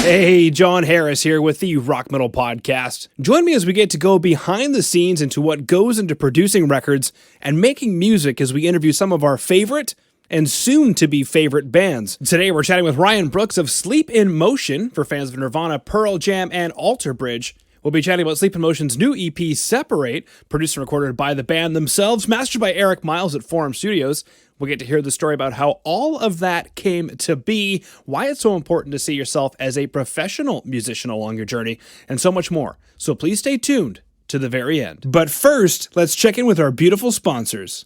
Hey, John Harris here with the Rock Metal Podcast. Join me as we get to go behind the scenes into what goes into producing records and making music as we interview some of our favorite and soon-to-be favorite bands. Today we're chatting with Ryan Brooks of Sleep in Motion for fans of Nirvana, Pearl Jam, and Alter Bridge. We'll be chatting about Sleep in Motion's new EP, Separate, produced and recorded by the band themselves, mastered by Erik Miles at Forum Studios. We'll get to hear the story about how all of that came to be, why it's so important to see yourself as a professional musician along your journey, and so much more. So please stay tuned to the very end. But first, let's check in with our beautiful sponsors.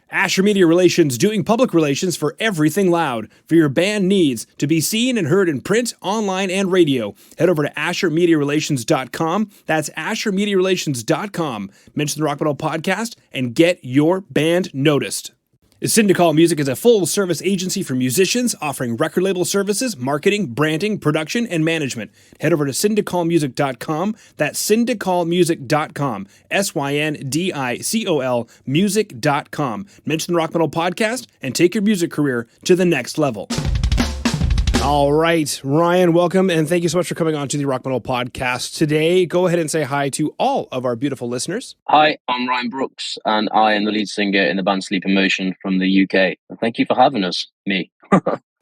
Asher Media Relations, doing public relations for everything loud. For your band needs to be seen and heard in print, online, and radio. Head over to AsherMediaRelations.com. That's AsherMediaRelations.com. Mention the Rock Metal Podcast and get your band noticed. Syndicol Music is a full-service agency for musicians offering record label services, marketing, branding, production, and management. Head over to syndicolmusic.com. That's syndicolmusic.com. SYNDICOL music.com. Mention the Rock Metal Podcast and take your music career to the next level. All right, Ryan, welcome, and thank you so much for coming on to the Rock Metal Podcast today. Go ahead and say hi to all of our beautiful listeners. Hi, I'm Ryan Brooks, and I am the lead singer in the band Sleep in Motion from the UK. And thank you for having us, me.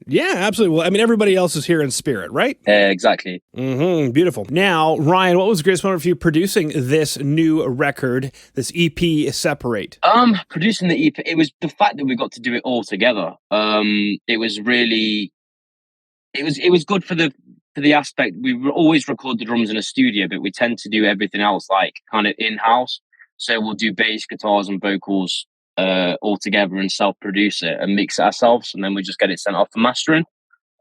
Yeah, absolutely. Well, I mean, everybody else is here in spirit, right? Exactly. Beautiful. Now, Ryan, what was the greatest moment for you producing this new record, this EP, Separate? Producing the EP, it was the fact that we got to do it all together. It was really... It was good for the aspect. We always record the drums in a studio, but we tend to do everything else like kind of in-house. So we'll do bass, guitars, and vocals all together and self-produce it and mix it ourselves, and then we just get it sent off for mastering.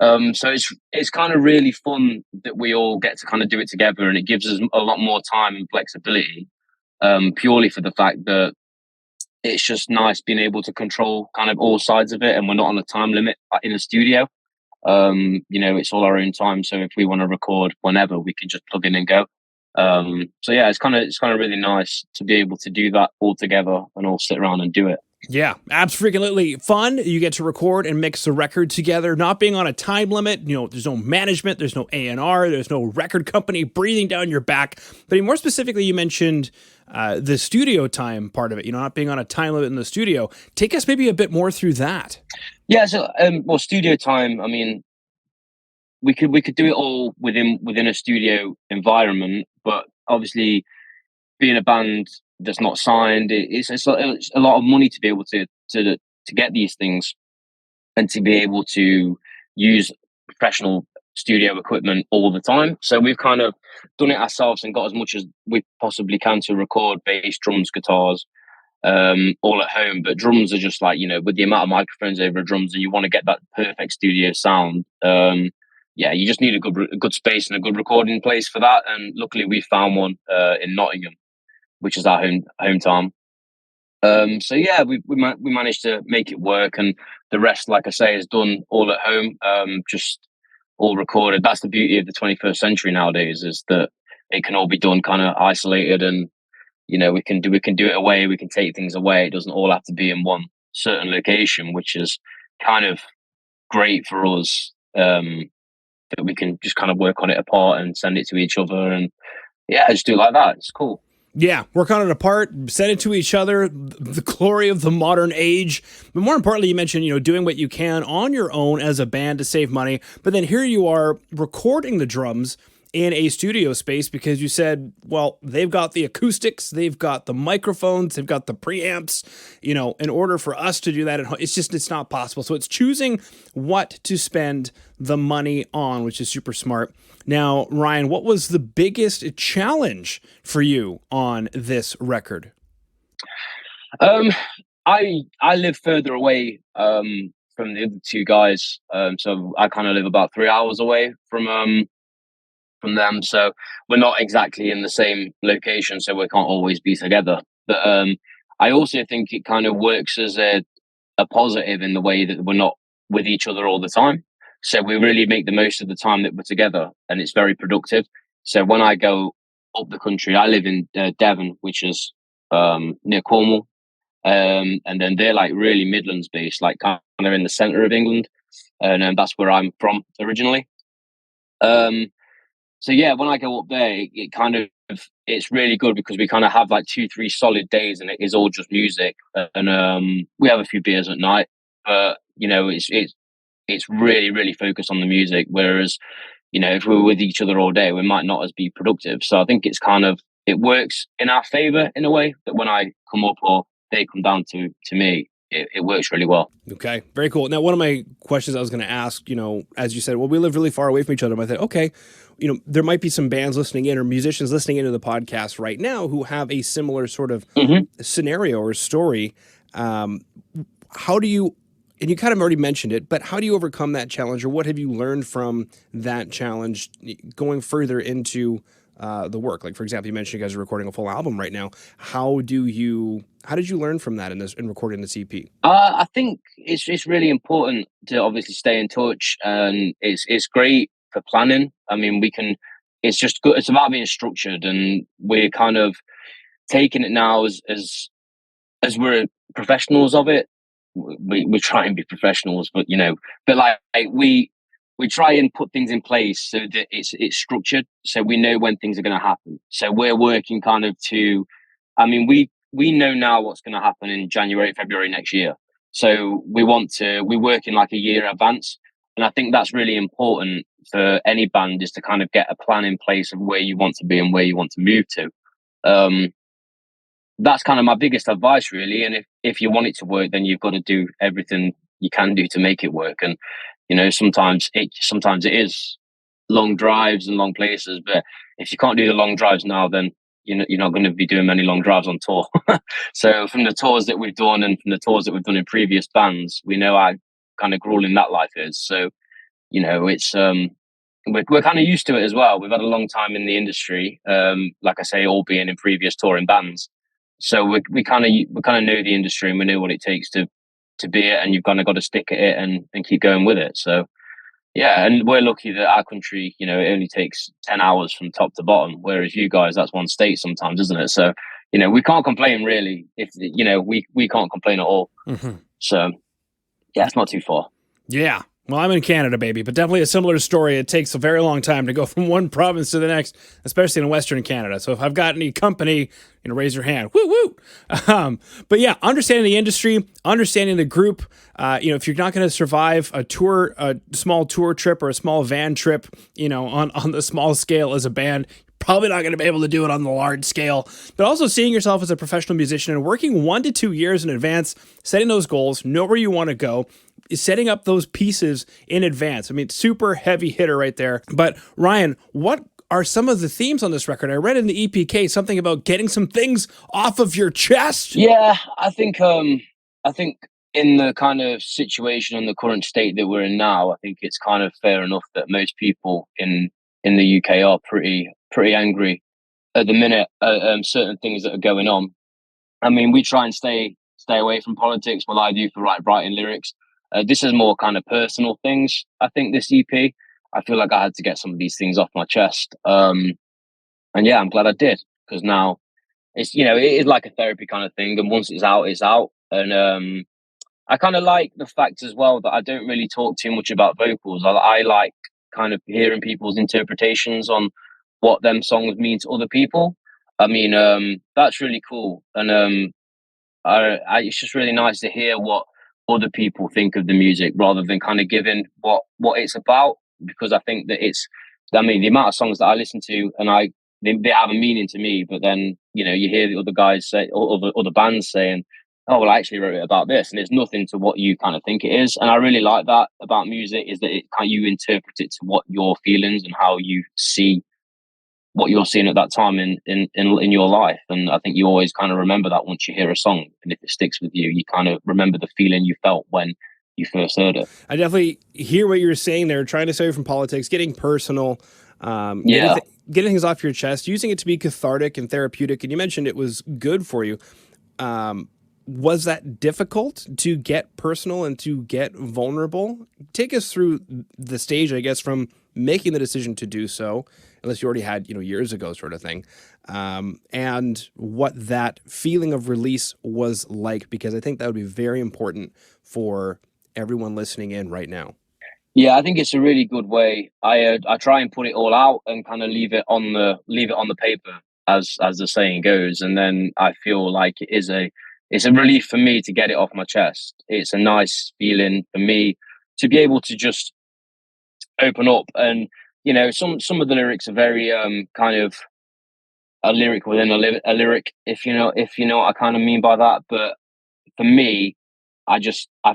So it's kind of really fun that we all get to kind of do it together, and it gives us a lot more time and flexibility. Purely for the fact that it's just nice being able to control kind of all sides of it, and we're not on a time limit in a studio. It's all our own time, so if we want to record whenever, we can just plug in and go. So yeah, it's kind of really nice to be able to do that all together and all sit around and do it. Yeah, absolutely fun. You get to record and mix the record together, not being on a time limit. You know, there's no management, there's no A&R, there's no record company breathing down your back. But more specifically, you mentioned the studio time part of it, not being on a time limit in the studio. Take us maybe a bit more through that. Yeah, so studio time, I mean, we could do it all within a studio environment, but obviously being a band that's not signed, it's a lot of money to be able to get these things and to be able to use professional studio equipment all the time. So we've kind of done it ourselves and got as much as we possibly can to record bass, drums, guitars, all at home. But drums are just like, with the amount of microphones over drums, and you want to get that perfect studio sound. You just need a good space and a good recording place for that. And luckily we found one in Nottingham, which is our hometown. We managed to make it work, and the rest, like I say, is done all at home, just all recorded. That's the beauty of the 21st century nowadays, is that it can all be done kind of isolated, and we can do it away. We can take things away. It doesn't all have to be in one certain location, which is kind of great for us. That we can just kind of work on it apart and send it to each other, and just do it like that. It's cool. Yeah, work on it apart, send it to each other, the glory of the modern age. But more importantly, you mentioned, doing what you can on your own as a band to save money. But then here you are recording the drums in a studio space because you said, well, they've got the acoustics, they've got the microphones, they've got the preamps. In order for us to do that at home, it's not possible. So it's choosing what to spend the money on, which is super smart. Now, Ryan, what was the biggest challenge for you on this record? I live further away from the other two guys, so I kind of live about 3 hours away from them. So we're not exactly in the same location, so we can't always be together. But I also think it kind of works as a positive in the way that we're not with each other all the time. So we really make the most of the time that we're together, and it's very productive. So when I go up the country, I live in Devon, which is near Cornwall. And then they're like really Midlands based, like kind of in the centre of England. And that's where I'm from originally. So yeah, when I go up there, it kind of it's really good because we kind of have like 2, 3 solid days, and it is all just music, and we have a few beers at night, but it's really really focused on the music. Whereas if we were with each other all day, we might not as be productive. So I think it's kind of it works in our favor in a way that when I come up or they come down to me, it works really well. Okay, very cool. Now, one of my questions I was going to ask, as you said, well, we live really far away from each other. I thought, okay, there might be some bands listening in or musicians listening into the podcast right now who have a similar sort of scenario or story. How do you, and you kind of already mentioned it, but how do you overcome that challenge, or what have you learned from that challenge going further into the work? Like, for example, you mentioned you guys are recording a full album right now. How did you learn from that in recording this EP? I think it's really important to obviously stay in touch, and it's great for planning. I mean, we can. It's just good. It's about being structured, and we're kind of taking it now as we're professionals of it. We try and be professionals, but we try and put things in place so that it's structured, so we know when things are going to happen. So we're working kind of to. I mean, we know now what's going to happen in January, February next year. So we work in like a year in advance. And I think that's really important for any band, is to kind of get a plan in place of where you want to be and where you want to move to. That's kind of my biggest advice, really. And if you want it to work, then you've got to do everything you can do to make it work. And, sometimes it is long drives and long places, but if you can't do the long drives now, then you're not going to be doing many long drives on tour. So from the tours that we've done and from the tours that we've done in previous bands, we know how kind of grueling that life is. So, it's we're kind of used to it as well. We've had a long time in the industry, like I say, all being in previous touring bands. So we kind of know the industry, and we know what it takes to be it, and you've kind of got to stick at it and keep going with it. So yeah, and we're lucky that our country, it only takes 10 hours from top to bottom, whereas you guys, that's one state sometimes, isn't it? So, we can't complain really. If we can't complain at all. Mm-hmm. So yeah, it's not too far. Yeah. Well, I'm in Canada, baby, but definitely a similar story. It takes a very long time to go from one province to the next, especially in Western Canada. So if I've got any company, raise your hand. Woo woo. But yeah, understanding the industry, understanding the group. If you're not going to survive a small tour trip or a small van trip, on the small scale as a band, probably not going to be able to do it on the large scale. But also seeing yourself as a professional musician and working 1 to 2 years in advance, setting those goals, know where you want to go, setting up those pieces in advance. I mean, super heavy hitter right there. But Ryan, what are some of the themes on this record? I read in the EPK something about getting some things off of your chest. Yeah, I think in the kind of situation and the current state that we're in now, I think it's kind of fair enough that most people in the UK are pretty angry at the minute at certain things that are going on. I mean, we try and stay away from politics. Well, I do for writing lyrics. This is more kind of personal things. I think this EP, I feel like I had to get some of these things off my chest. And yeah, I'm glad I did, because now it's it is like a therapy kind of thing. And once it's out, it's out. And I kind of like the fact as well that I don't really talk too much about vocals. I like kind of hearing people's interpretations on what them songs mean to other people. I mean, that's really cool. And it's just really nice to hear what other people think of the music rather than kind of giving what it's about, because I think that the amount of songs that I listen to and they have a meaning to me, but then you hear the other guys say, or other bands saying, oh well, I actually wrote it about this, and it's nothing to what you kind of think it is. And I really like that about music, is that you interpret it to what your feelings and how you see what you're seeing at that time in your life. And I think you always kind of remember that once you hear a song, and if it sticks with you, you kind of remember the feeling you felt when you first heard it. I definitely hear what you're saying there, trying to stay away from politics, getting personal, getting things off your chest, using it to be cathartic and therapeutic. And you mentioned it was good for you. Was that difficult to get personal and to get vulnerable? Take us through the stage, I guess, from making the decision to do so, unless you already had, years ago sort of thing, and what that feeling of release was like, because I think that would be very important for everyone listening in right now. Yeah, I think it's a really good way. I try and put it all out and kind of leave it on the paper, as the saying goes, and then I feel like it's a relief for me to get it off my chest. It's a nice feeling for me to be able to just open up, and some of the lyrics are very kind of a lyric within a lyric, if you know what I kind of mean by that. But for me, I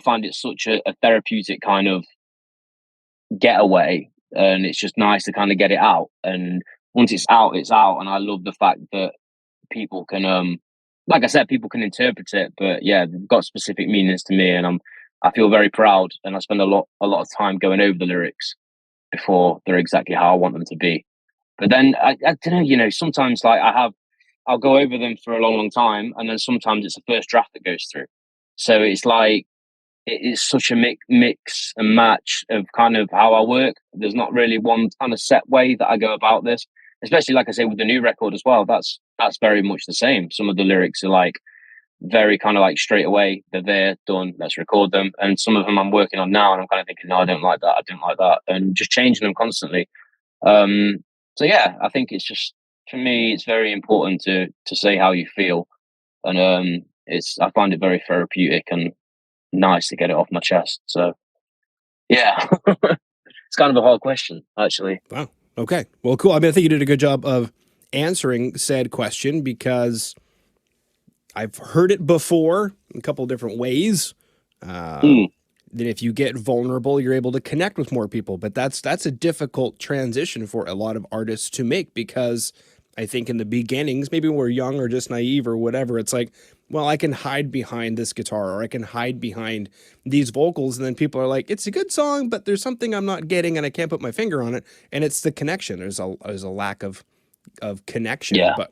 find it such a therapeutic kind of getaway, and it's just nice to kind of get it out. And once it's out, and I love the fact that people can, like I said, people can interpret it. But yeah, they've got specific meanings to me, and I feel very proud, and I spend a lot of time going over the lyrics before they're exactly how I want them to be. But then I don't know, sometimes like I'll go over them for a long, long time, and then sometimes it's the first draft that goes through. So it's like it's such a mix and match of kind of how I work. There's not really one kind of set way that I go about this. Especially like I say with the new record as well. That's very much the same. Some of the lyrics are like very kind of like straight away. They're there, done. Let's record them. And some of them I'm working on now, and I'm kind of thinking, no, I don't like that. I don't like that, and just changing them constantly. Um, so yeah, I think it's just for me, it's very important to say how you feel, and it's I find it very therapeutic and nice to get it off my chest. So yeah, it's kind of a hard question, actually. Wow. Okay. Well, cool. I mean, I think you did a good job of answering said question because I've heard it before in a couple of different ways. Mm, That if you get vulnerable, you're able to connect with more people. But that's a difficult transition for a lot of artists to make because I think in the beginnings, maybe when we're young or just naive or whatever, it's like, well, I can hide behind this guitar or I can hide behind these vocals. And then people are like, it's a good song, but there's something I'm not getting and I can't put my finger on it. And it's the connection. There's a lack of connection. yeah. But,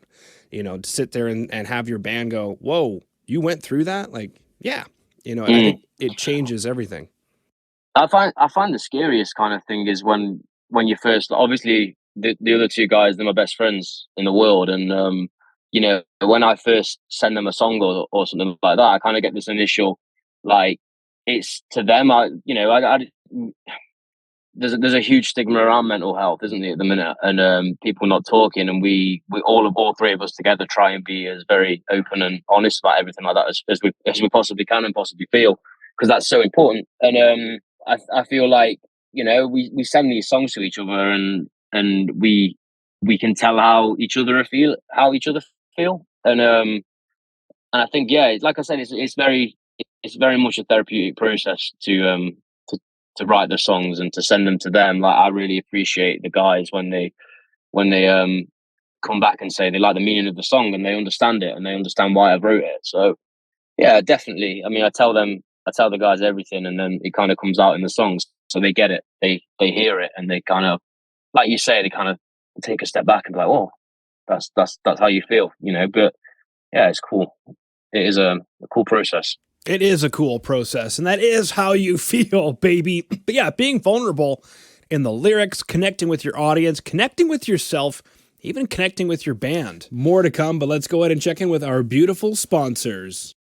to sit there and have your band go, whoa, you went through that? Like, yeah, I Mm. think it changes everything. I find the scariest kind of thing is when you first obviously the other two guys, they're my best friends in the world, and when I first send them a song or something like that, I kind of get this initial like it's to them. There's a huge stigma around mental health, isn't there, at the minute, and people not talking, and we all three of us together try and be as very open and honest about everything like that as we possibly can and possibly feel, because that's so important. And I feel like we send these songs to each other, and we can tell how each other feel, and I think, yeah, like I said, it's very much a therapeutic process to to write the songs and to send them to them. Like I really appreciate the guys when they come back and say they like the meaning of the song and they understand it and they understand why I wrote it. So yeah, definitely. I mean, I tell the guys everything, and then it kind of comes out in the songs, so they get it, they hear it, and they kind of, like you say, they kind of take a step back and be like, oh, that's how you feel, But yeah, it's cool. It is a cool process. It is a cool process, and that is how you feel, baby. But yeah, being vulnerable in the lyrics, connecting with your audience, connecting with yourself, even connecting with your band. More to come, but let's go ahead and check in with our beautiful sponsors.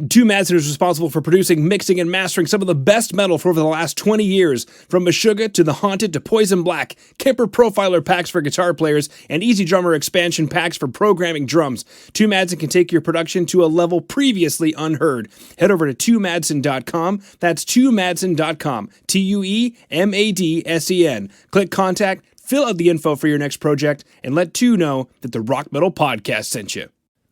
Two Madsen is responsible for producing, mixing, and mastering some of the best metal for over the last 20 years. From Meshuggah to The Haunted to Poison Black, Kemper Profiler packs for guitar players, and Easy Drummer expansion packs for programming drums. Two Madsen can take your production to a level previously unheard. Head over to twomadsen.com. That's twomadsen.com. TUEMADSEN. Click contact, fill out the info for your next project, and let Two know that the Rock Metal Podcast sent you.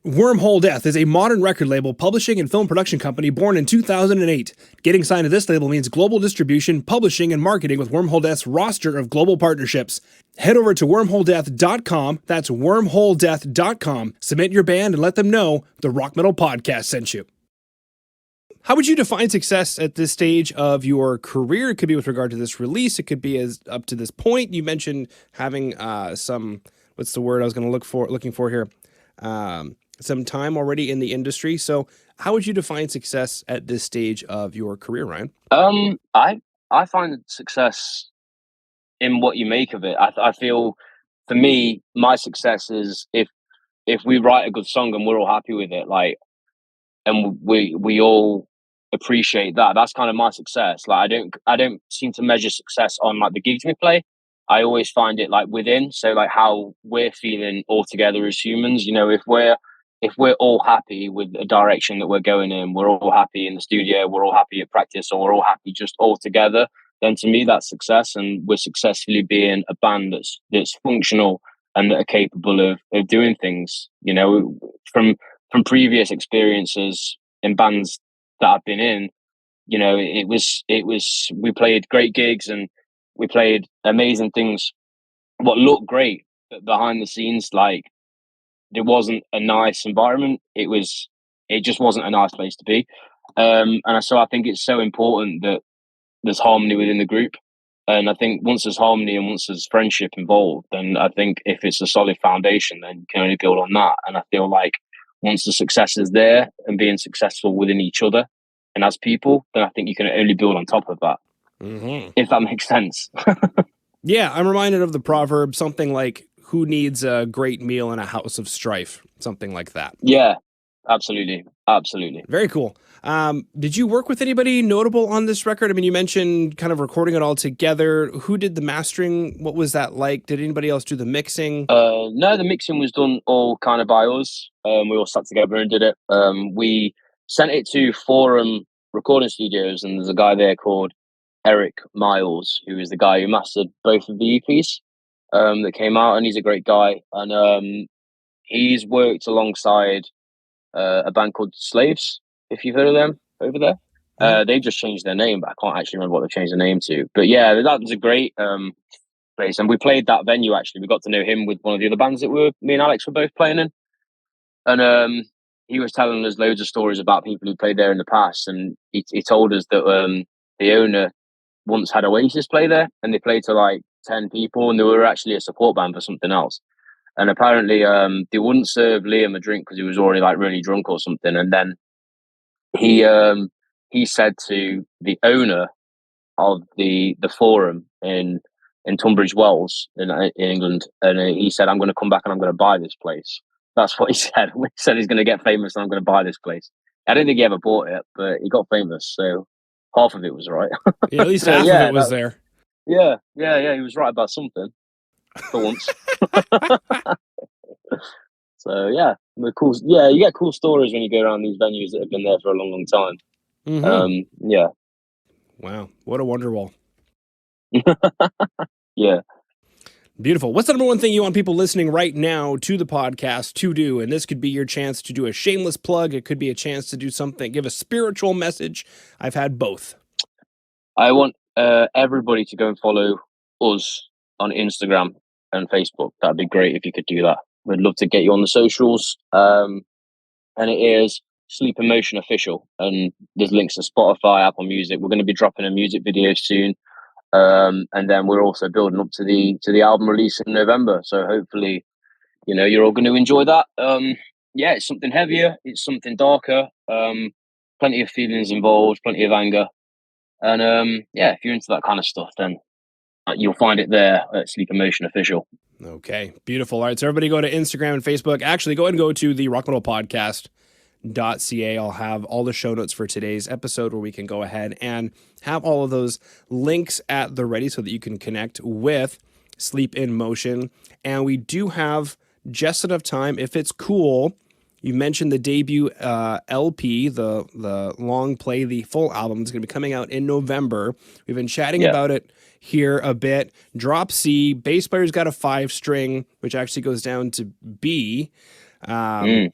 Wormhole Death is a modern record label, publishing, and film production company born in 2008. Getting signed to this label means global distribution, publishing, and marketing with Wormhole Death's roster of global partnerships. Head over to wormholedeath.com. That's wormholedeath.com. Submit your band and let them know the Rock Metal Podcast sent you. How would you define success at this stage of your career? It could be with regard to this release. It could be as up to this point. You mentioned having some, what's the word I was looking for here? Some time already in the industry. So how would you define success at this stage of your career, Ryan? I find success in what you make of it. I feel, for me, my success is if we write a good song and we're all happy with it, like, and we all appreciate that. That's kind of my success. Like I don't seem to measure success on like the gigs we play. I always find it like within. So like how we're feeling all together as humans. You know, if we're all happy with the direction that we're going in, we're all happy in the studio, we're all happy at practice, or we're all happy just all together, then to me that's success, and we're successfully being a band that's functional and that are capable of doing things. You know, from previous experiences in bands that I've been in, you know, it was we played great gigs and we played amazing things, what looked great, but behind the scenes, like it wasn't a nice environment. It just wasn't a nice place to be. And so I think it's so important that there's harmony within the group. And I think once there's harmony and once there's friendship involved, then I think if it's a solid foundation, then you can only build on that. And I feel like once the success is there and being successful within each other and as people, then I think you can only build on top of that. Mm-hmm. If that makes sense. Yeah, I'm reminded of the proverb, something like, who needs a great meal in a house of strife? Something like that. Yeah, absolutely. Absolutely. Very cool. Did you work with anybody notable on this record? I mean, you mentioned kind of recording it all together. Who did the mastering? What was that like? Did anybody else do the mixing? No, the mixing was done all kind of by us. We all sat together and did it. We sent it to Forum Recording Studios, and there's a guy there called Erik Miles, who is the guy who mastered both of the EPs that came out, and he's a great guy. And he's worked alongside a band called Slaves, if you've heard of them over there. They've just changed their name, but I can't actually remember what they've changed their name to. But yeah, that was a great place, and we played that venue. Actually, we got to know him with one of the other bands that me and Alex were both playing in, and he was telling us loads of stories about people who played there in the past, and he told us that the owner once had Oasis play there, and they played to like 10 people, and they were actually a support band for something else. And apparently, they wouldn't serve Liam a drink because he was already like really drunk or something. And then he said to the owner of the Forum in Tunbridge Wells in England, and he said, "I'm going to come back and I'm going to buy this place." That's what he said. He said he's going to get famous and I'm going to buy this place. I don't think he ever bought it, but he got famous, so half of it was right. Yeah, at least So, half yeah, of it was there. Yeah. He was right about something for once. So yeah, cool. Yeah, you get cool stories when you go around these venues that have been there for a long, long time. Mm-hmm. Yeah. Wow, what a wonderwall. Yeah. Beautiful. What's the number one thing you want people listening right now to the podcast to do? And this could be your chance to do a shameless plug. It could be a chance to do something, give a spiritual message. I've had both. I want everybody to go and follow us on Instagram and Facebook. That'd be great if you could do that. We'd love to get you on the socials. And it is Sleep Emotion Official. And there's links to Spotify, Apple Music. We're going to be dropping a music video soon. And then we're also building up to the album release in November. So hopefully, you know, you're all going to enjoy that. Yeah, it's something heavier. It's something darker. Plenty of feelings involved, plenty of anger. And yeah, if you're into that kind of stuff, then you'll find it there at Sleep Emotion Official. Okay, beautiful. All right, so everybody go to Instagram and Facebook. Actually, go ahead and go to the rockmetalpodcast.ca. I'll have all the show notes for today's episode where we can go ahead and have all of those links at the ready so that you can connect with Sleep in Motion. And we do have just enough time, if it's cool. You mentioned the debut LP, the long play, the full album is going to be coming out in November. We've been chatting about it here a bit. Drop C, bass player's got a 5-string, which actually goes down to B. Yeah,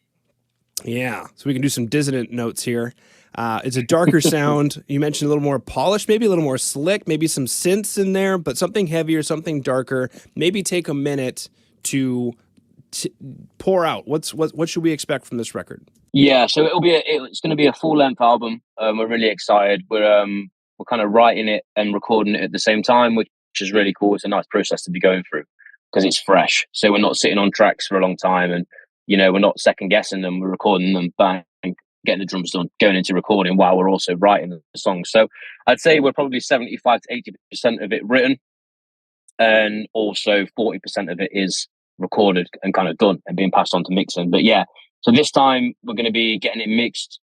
so we can do some dissonant notes here. It's a darker sound. You mentioned a little more polished, maybe a little more slick, maybe some synths in there, but something heavier, something darker. Maybe take a minute to pour out. What should we expect from this record? Yeah, so it's going to be a full length album. We're really excited. We're kind of writing it and recording it at the same time, which is really cool. It's a nice process to be going through because it's fresh. So we're not sitting on tracks for a long time, and you know, we're not second guessing them. We're recording them, bang, getting the drums done, going into recording while we're also writing the songs. So I'd say we're probably 75 to 80% of it written, and also 40% of it is recorded and kind of done and being passed on to mixing. But yeah, so this time we're going to be getting it mixed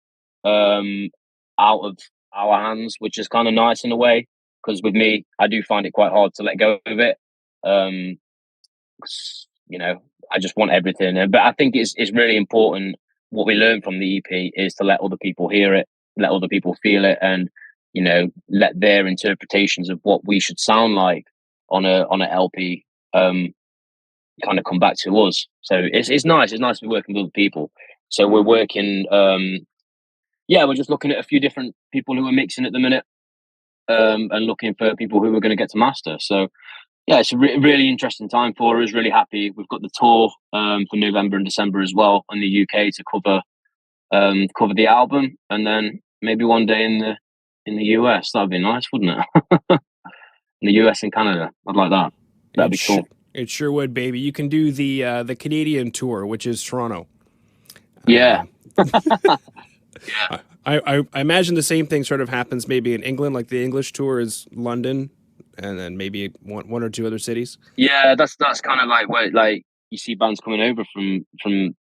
out of our hands, which is kind of nice in a way. Because with me, I do find it quite hard to let go of it. 'Cause, I just want everything. But I think it's really important. What we learned from the EP is to let other people hear it, let other people feel it, and let their interpretations of what we should sound like on a LP kind of come back to us. So it's nice. It's nice to be working with other people. So we're working. We're just looking at a few different people who are mixing at the minute, and looking for people who are going to get to master. So yeah, it's a really interesting time for us. Really happy. We've got the tour for November and December as well in the UK to cover the album, and then maybe one day in the US. That'd be nice, wouldn't it? In the US and Canada, I'd like that. That'd be cool. It sure would, baby. You can do the Canadian tour, which is Toronto. Yeah. Yeah. I imagine the same thing sort of happens maybe in England, like the English tour is London, and then maybe one or two other cities. Yeah, that's kind of like where you see bands coming over from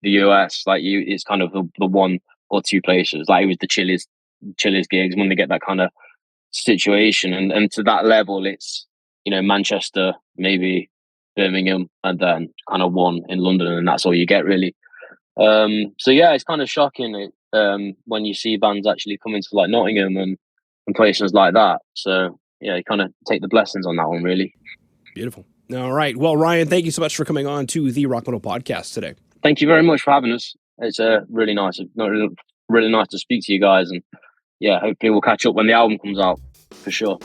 the US. It's kind of the one or two places. Like it was the Chili's gigs when they get that kind of situation, and to that level, it's Manchester, maybe Birmingham, and then kind of one in London, and that's all you get really. So yeah, it's kind of shocking when you see bands actually coming to like Nottingham and places like that. So yeah, you kind of take the blessings on that one, really. Beautiful. All right. Well, Ryan, thank you so much for coming on to the Rock Metal Podcast today. Thank you very much for having us. It's really nice to speak to you guys, and yeah, hopefully we'll catch up when the album comes out for sure.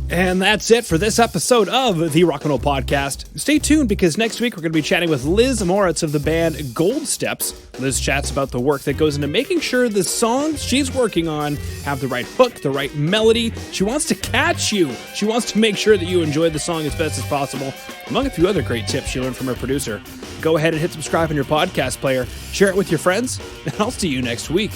And that's it for this episode of the Rock Metal Podcast. Stay tuned because next week we're going to be chatting with Liz Moritz of the band Gold Steps. Liz chats about the work that goes into making sure the songs she's working on have the right hook, the right melody. She wants to catch you. She wants to make sure that you enjoy the song as best as possible, among a few other great tips she learned from her producer. Go ahead and hit subscribe on your podcast player, share it with your friends, and I'll see you next week.